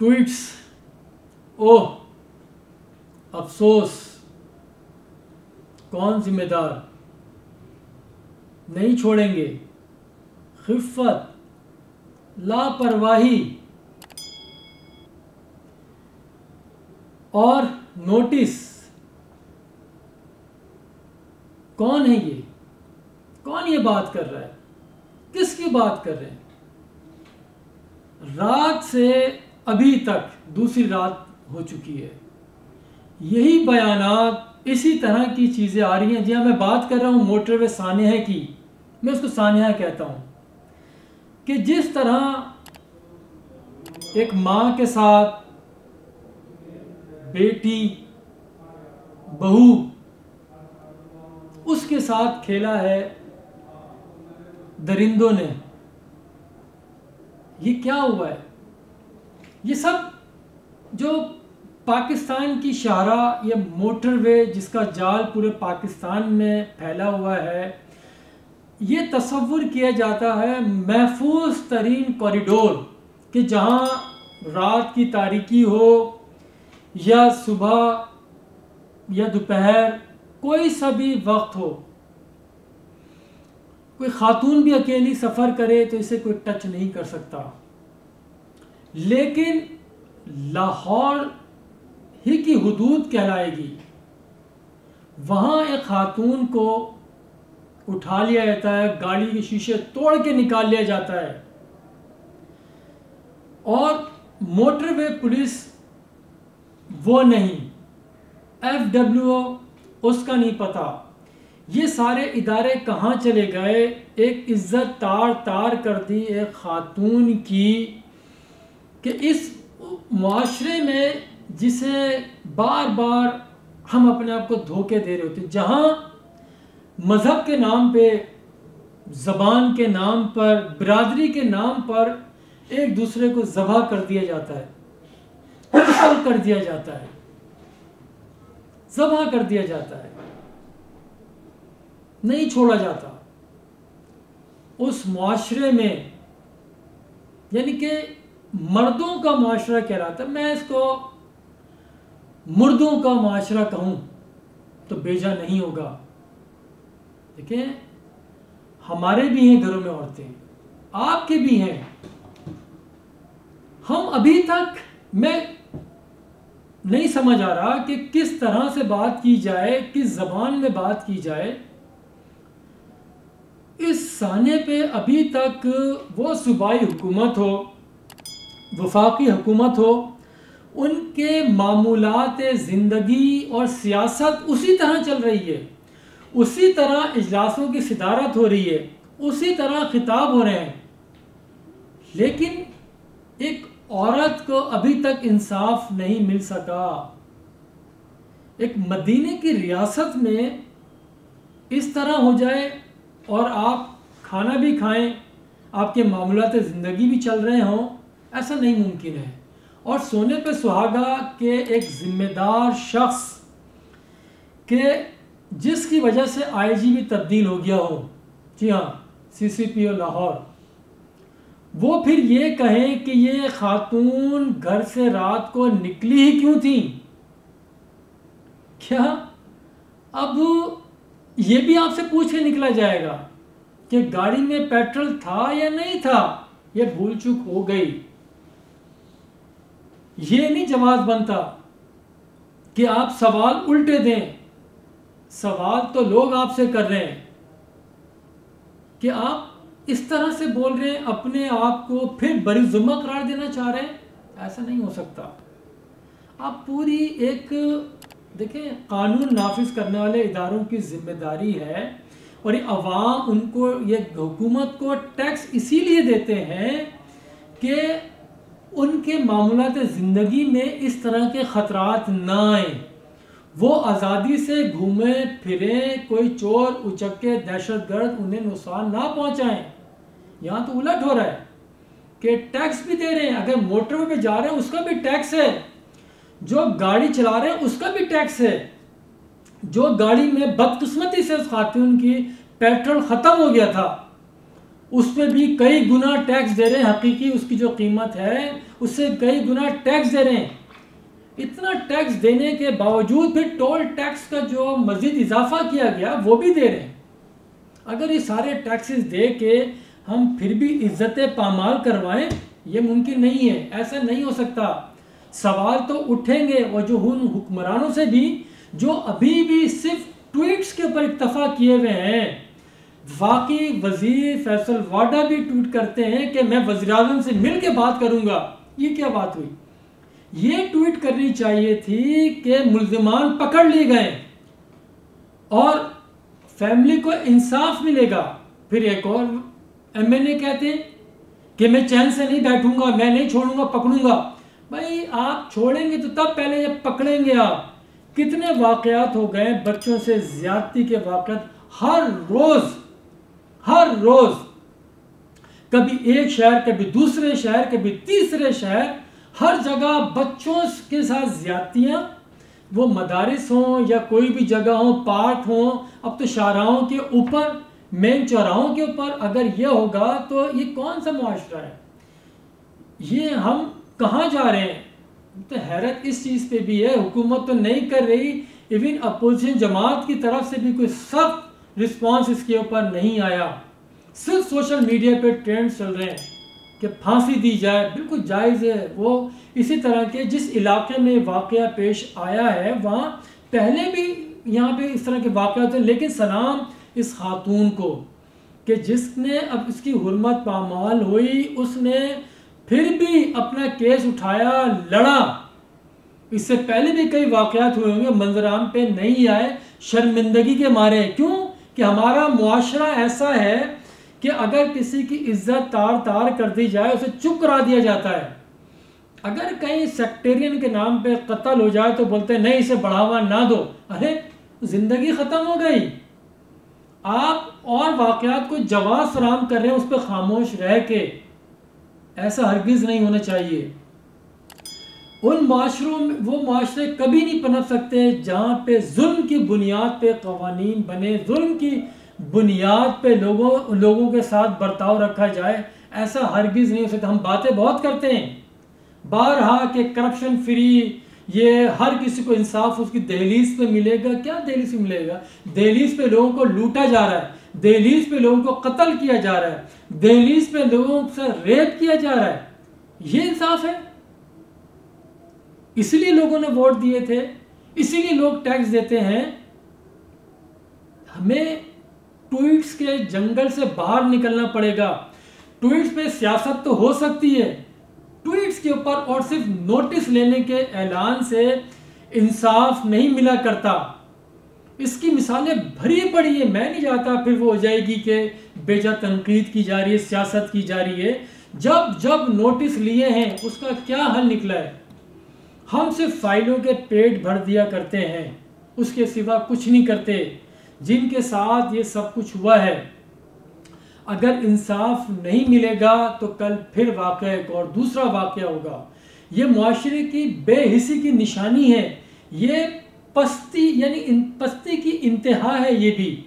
Tweets, اوہ افسوس، کون ذمہ دار، نہیں چھوڑیں گے، خفت، لاپرواہی، اور نوٹس. کون ہے یہ؟ کون یہ بات کر رہا ہے؟ کس کی بات کر رہے ہیں؟ رات سے ابھی تک دوسری رات ہو چکی ہے، یہی بیانات، اسی طرح کی چیزیں آ رہی ہیں. جی ہاں، میں بات کر رہا ہوں موٹر وے سانحہ کی، میں اس کو سانحہ کہتا ہوں، کہ جس طرح ایک ماں کے ساتھ بیٹی، بہو، اس کے ساتھ کھیلا ہے درندوں نے. یہ کیا ہوا ہے؟ یہ سب جو پاکستان کی شاہراہ، یہ موٹر وے جس کا جال پورے پاکستان میں پھیلا ہوا ہے، یہ تصور کیا جاتا ہے محفوظ ترین کوریڈور، کہ جہاں رات کی تاریکی ہو یا صبح یا دوپہر، کوئی سا بھی وقت ہو، کوئی خاتون بھی اکیلی سفر کرے تو اسے کوئی ٹچ نہیں کر سکتا. لیکن لاہور ہی کی حدود کہلائے گی، وہاں ایک خاتون کو اٹھا لیا جاتا ہے، گاڑی کے شیشے توڑ کے نکال لیا جاتا ہے، اور موٹر وے پولیس وہ نہیں، FWO اس کا نہیں پتا. یہ سارے ادارے کہاں چلے گئے؟ ایک عزت تار کر دی ایک خاتون کی، کہ اس معاشرے میں جسے بار بار ہم اپنے آپ کو دھوکے دے رہے ہوتے ہیں، جہاں مذہب کے نام پہ، زبان کے نام پر، برادری کے نام پر ایک دوسرے کو ذبح کر دیا جاتا ہے، قتل کر دیا جاتا ہے، ذبح کر دیا جاتا ہے، نہیں چھوڑا جاتا. اس معاشرے میں، یعنی کہ مردوں کا معاشرہ کہلاتا ہے، میں اس کو مردوں کا معاشرہ کہوں تو بیجا نہیں ہوگا. دیکھیں، ہمارے بھی ہیں گھروں میں عورتیں، آپ کے بھی ہیں. ہم ابھی تک، میں نہیں سمجھ آ رہا کہ کس طرح سے بات کی جائے، کس زبان میں بات کی جائے. اس سانحے پہ ابھی تک وہ صوبائی حکومت ہو، وفاقی حکومت ہو، ان کے معمولات زندگی اور سیاست اسی طرح چل رہی ہے، اسی طرح اجلاسوں کی صدارت ہو رہی ہے، اسی طرح خطاب ہو رہے ہیں. لیکن ایک عورت کو ابھی تک انصاف نہیں مل سکا. ایک مدینے کی ریاست میں اس طرح ہو جائے اور آپ کھانا بھی کھائیں، آپ کے معاملات زندگی بھی چل رہے ہوں، ایسا نہیں ممکن ہے. اور سونے پہ سہاگا کے ایک ذمہ دار شخص کہ جس کی وجہ سے IG بھی تبدیل ہو گیا ہو، جی ہاں CCPO لاہور، وہ پھر یہ کہیں کہ یہ خاتون گھر سے رات کو نکلی ہی کیوں تھی؟ کیا اب یہ بھی آپ سے پوچھ کے نکلا جائے گا کہ گاڑی میں پیٹرول تھا یا نہیں تھا؟ یہ بھول چک ہو گئی. یہ نہیں جواز بنتا کہ آپ سوال الٹے دیں. سوال تو لوگ آپ سے کر رہے ہیں کہ آپ اس طرح سے بول رہے ہیں، اپنے آپ کو پھر بری ذمہ قرار دینا چاہ رہے ہیں. ایسا نہیں ہو سکتا. آپ پوری ایک، دیکھیں، قانون نافذ کرنے والے اداروں کی ذمہ داری ہے، اور یہ عوام ان کو، یہ حکومت کو ٹیکس اسی لیے دیتے ہیں کہ ان کے معاملات زندگی میں اس طرح کے خطرات نہ آئیں، وہ آزادی سے گھومیں پھریں، کوئی چور اچکے دہشت گرد انہیں نقصان نہ پہنچائیں. یہاں تو الٹ ہو رہا ہے کہ ٹیکس بھی دے رہے ہیں، اگر موٹر وے پہ جا رہے ہیں اس کا بھی ٹیکس ہے، جو گاڑی چلا رہے ہیں اس کا بھی ٹیکس ہے، جو گاڑی میں بدقسمتی سے اس خاتون کی پیٹرول ختم ہو گیا تھا اس پہ بھی کئی گنا ٹیکس دے رہے ہیں، حقیقی اس کی جو قیمت ہے اس سے کئی گنا ٹیکس دے رہے ہیں۔ اتنا ٹیکس دینے کے باوجود پھر ٹول ٹیکس کا جو مزید اضافہ کیا گیا وہ بھی دے رہے ہیں۔ اگر یہ سارے ٹیکسز دے کے ہم پھر بھی عزت پامال کروائیں، یہ ممکن نہیں ہے، ایسا نہیں ہو سکتا۔ سوال تو اٹھیں گے، اور جو ان حکمرانوں سے بھی جو ابھی بھی صرف ٹویٹس کے اوپر اکتفا کیے ہوئے ہیں۔ وفاقی وزیر فیصل واڈا بھی ٹویٹ کرتے ہیں کہ میں وزیر اعظم سے مل کے بات کروں گا۔ یہ کیا بات ہوئی؟ یہ ٹویٹ کرنی چاہیے تھی کہ ملزمان پکڑ لیے گئے اور فیملی کو انصاف ملے گا۔ پھر ایک اور ایم این اے کہتے ہیں کہ میں چین سے نہیں بیٹھوں گا، میں نہیں چھوڑوں گا، پکڑوں گا۔ بھائی آپ چھوڑیں گے تو تب پہلے جب پکڑیں گے آپ۔ کتنے واقعات ہو گئے بچوں سے زیادتی کے واقعات، ہر روز کبھی ایک شہر، کبھی دوسرے شہر، کبھی تیسرے شہر، ہر جگہ بچوں کے ساتھ زیادتیاں، وہ مدارس ہوں یا کوئی بھی جگہ ہوں، پارک ہوں، اب تو شاہراہوں کے اوپر، مین چوراہوں کے اوپر۔ اگر یہ ہوگا تو یہ کون سا معاشرہ ہے؟ یہ ہم کہاں جا رہے ہیں؟ تو حیرت اس چیز پہ بھی ہے، حکومت تو نہیں کر رہی، ایون اپوزیشن جماعت کی طرف سے بھی کوئی سخت رسپانس اس کے اوپر نہیں آیا۔ صرف سوشل میڈیا پہ ٹرینڈ چل رہے ہیں کہ پھانسی دی جائے، بالکل جائز ہے۔ وہ اسی طرح کے جس علاقے میں واقعہ پیش آیا ہے وہاں پہلے بھی یہاں پہ اس طرح کے واقعات ہیں، لیکن سلام اس خاتون کو کہ جس نے اب اس کی حرمت پامال ہوئی، اس نے پھر بھی اپنا کیس اٹھایا، لڑا۔ اس سے پہلے بھی کئی واقعات ہوئے ہوں گے، منظر عام پہ نہیں آئے شرمندگی کے مارے۔ کیوں؟ کہ ہمارا معاشرہ ایسا ہے کہ اگر کسی کی عزت تار کر دی جائے اسے چپ کرا دیا جاتا ہے۔ اگر کہیں سیکٹیرین کے نام پہ قتل ہو جائے تو بولتے ہیں نہیں، اسے بڑھاوا نہ دو۔ ارے زندگی ختم ہو گئی۔ آپ اور واقعات کو جواز فراہم کر رہے ہیں اس پہ خاموش رہ کے، ایسا ہرگز نہیں ہونا چاہیے۔ ان معاشروں میں، وہ معاشرے کبھی نہیں پنپ سکتے جہاں پہ ظلم کی بنیاد پہ قوانین بنے، ظلم کی بنیاد پہ لوگوں کے ساتھ برتاؤ رکھا جائے، ایسا ہرگز نہیں ہو سکتا۔ ہم باتیں بہت کرتے ہیں بارہا کہ کرپشن فری، یہ ہر کسی کو انصاف اس کی دہلیز پہ ملے گا۔ کیا دہلیز پہ ملے گا؟ دہلیز پہ لوگوں کو لوٹا جا رہا ہے، دہلیز پہ لوگوں کو قتل کیا جا رہا ہے، دہلیز پہ لوگوں سے ریپ کیا جا رہا ہے۔ یہ انصاف ہے؟ اسی لیے لوگوں نے ووٹ دیے تھے، اسی لیے لوگ ٹیکس دیتے ہیں۔ ہمیں ٹویٹس کے جنگل سے باہر نکلنا پڑے گا۔ ٹویٹس پہ سیاست تو ہو سکتی ہے، ٹویٹس کے اوپر اور صرف نوٹس لینے کے اعلان سے انصاف نہیں ملا کرتا۔ اس کی مثالیں بھری پڑی ہیں، میں نہیں چاہتا پھر وہ ہو جائے گی کہ بے جا تنقید کی جا رہی ہے، سیاست کی جا رہی ہے۔ جب نوٹس لیے ہیں اس کا کیا حل نکلا ہے؟ ہم صرف فائلوں کے پیٹ بھر دیا کرتے ہیں، اس کے سوا کچھ نہیں کرتے۔ جن کے ساتھ یہ سب کچھ ہوا ہے، اگر انصاف نہیں ملے گا تو کل پھر واقعہ ایک اور دوسرا واقعہ ہوگا۔ یہ معاشرے کی بے حسی کی نشانی ہے، یہ پستی، یعنی پستی کی انتہا ہے یہ بھی،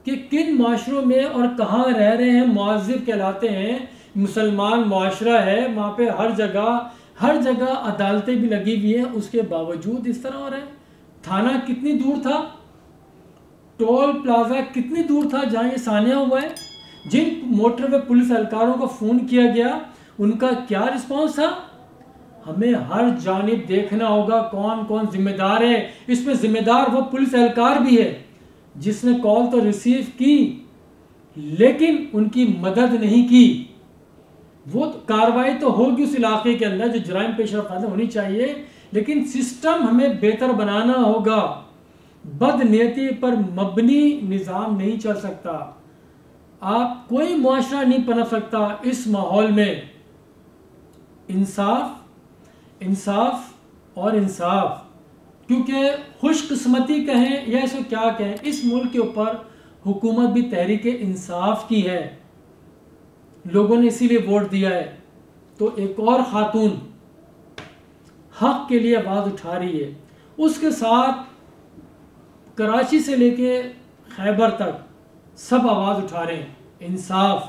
کہ کن معاشروں میں اور کہاں رہ رہے ہیں، معذب کہلاتے ہیں، مسلمان معاشرہ ہے، وہاں پہ ہر جگہ عدالتیں بھی لگی ہوئی ہیں، اس کے باوجود اس طرح ہو رہا ہے۔ تھانہ کتنی دور تھا، ٹول پلازا کتنی دور تھا جہاں یہ سانحہ ہوا ہے؟ جن موٹر وے پولیس اہلکاروں کو فون کیا گیا ان کا کیا رسپانس تھا؟ ہمیں ہر جانب دیکھنا ہوگا کون کون ذمہ دار ہے۔ اس میں ذمہ دار وہ پولیس اہلکار بھی ہے جس نے کال تو ریسیو کی لیکن ان کی مدد نہیں کی۔ وہ کاروائی تو ہوگی اس علاقے کے اندر جو جرائم پیش رفت ہونی چاہیے، لیکن سسٹم ہمیں بہتر بنانا ہوگا۔ بد نیتی پر مبنی نظام نہیں چل سکتا، آپ کوئی معاشرہ نہیں پنپ سکتا اس ماحول میں۔ انصاف اور انصاف، کیونکہ خوش قسمتی کہیں یا اسے کیا کہیں، اس ملک کے اوپر حکومت بھی تحریک انصاف کی ہے، لوگوں نے اسی لیے ووٹ دیا ہے۔ تو ایک اور خاتون حق کے لیے آواز اٹھا رہی ہے، اس کے ساتھ کراچی سے لے کے خیبر تک سب آواز اٹھا رہے ہیں، انصاف۔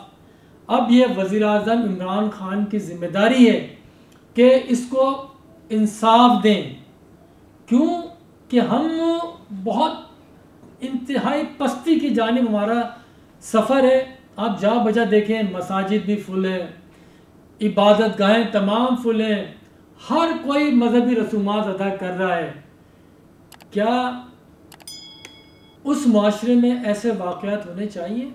اب یہ وزیر اعظم عمران خان کی ذمہ داری ہے کہ اس کو انصاف دیں. کیوں کہ ہم بہت انتہائی پستی کی جانب ہمارا سفر ہے. آپ جا بجا دیکھیں، مساجد بھی فل ہے، عبادت گاہیں تمام فل ہیں، ہر کوئی مذہبی رسومات ادا کر رہا ہے. کیا اس معاشرے میں ایسے واقعات ہونے چاہیے؟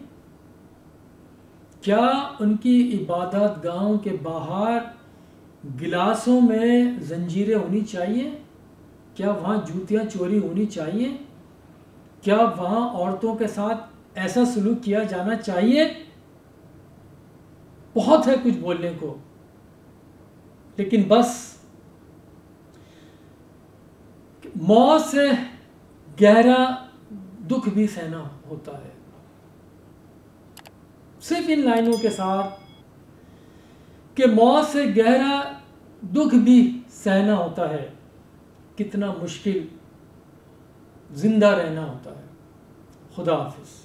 کیا ان کی عبادت گاہوں کے باہر گلاسوں میں زنجیریں ہونی چاہیے؟ کیا وہاں جوتیاں چوری ہونی چاہیے؟ کیا وہاں عورتوں کے ساتھ ایسا سلوک کیا جانا چاہیے؟ بہت ہے کچھ بولنے کو، لیکن بس موت سے گہرا دکھ بھی سہنا ہوتا ہے. صرف ان لائنوں کے ساتھ کہ موت سے گہرا دکھ بھی سہنا ہوتا ہے، کتنا مشکل زندہ رہنا ہوتا ہے. خدا حافظ.